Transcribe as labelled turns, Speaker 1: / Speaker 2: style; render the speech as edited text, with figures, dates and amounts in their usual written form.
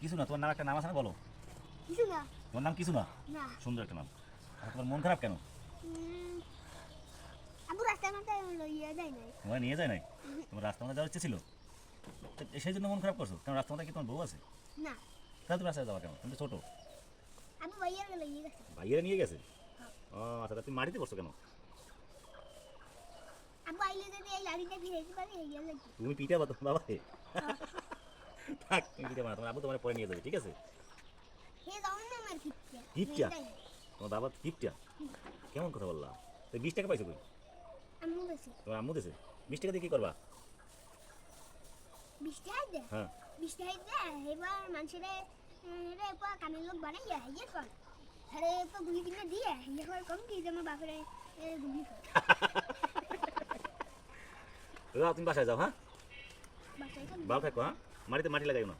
Speaker 1: কিছু না, তোমার নাম একটা নাম আছে না, বলো।
Speaker 2: কিছু না।
Speaker 1: তোমার নাম কিছু না?
Speaker 2: না।
Speaker 1: সুন্দর একটা নাম। আর তোমার মন খারাপ কেন?
Speaker 2: আবু রাস্তার মধ্যে লইয়া যায় নাই।
Speaker 1: তোমার নিয়ে যায় নাই? তোমার রাস্তা মধ্যে যাওয়ার ইচ্ছে ছিল, সেই জন্য মন খারাপ করছো? কারণ রাস্তা মধ্যে কি তোমার বউ আছে?
Speaker 2: না।
Speaker 1: তাহলে তুমি রাস্তায় যাওয়া কেন? তুমি তো ছোটো।
Speaker 2: আবু ভাইয়ার লইয়া গেছে।
Speaker 1: ভাইয়েরা নিয়ে গেছে? ও আচ্ছা, তা তুমি মাটিতে বসছো কেন?
Speaker 2: আবু আইলে যদি এই লাড়িটা ফিরাইতে পারি হইয়া লাগবে।
Speaker 1: তুমি পিঠাবা তোমার বাবাকে? থাক, তুমি পিঠাবা না, তোমার আবু তোমার পরে নিয়ে যাবে, ঠিক আছে?
Speaker 2: হে দাও না আমার কিপটা।
Speaker 1: কিপটা? তোমার বাবা কিপটা? কেমন কথা বললা? তো 20 টাকা পাইছো কই?
Speaker 2: আম্মু গেছে।
Speaker 1: তোমার আম্মু দিছে? 20 টাকা দিয়ে কি করবা?
Speaker 2: 20 টাকা দে।
Speaker 1: হ্যাঁ।
Speaker 2: 20 টাকা দে এবার মানুষের রে এবার কামের লোক বানাইয়া ইয়ে কর। আরে তো গুলি কিনে দিয়ে ইয়ে কর কম কি আমার বাপরে গুলি কর।
Speaker 1: তুমি বাসায় যাও, হ্যাঁ?
Speaker 2: বাসায় তো
Speaker 1: ভালো থাকো, হ্যাঁ? মাটিতে মাটি লাগাইও না।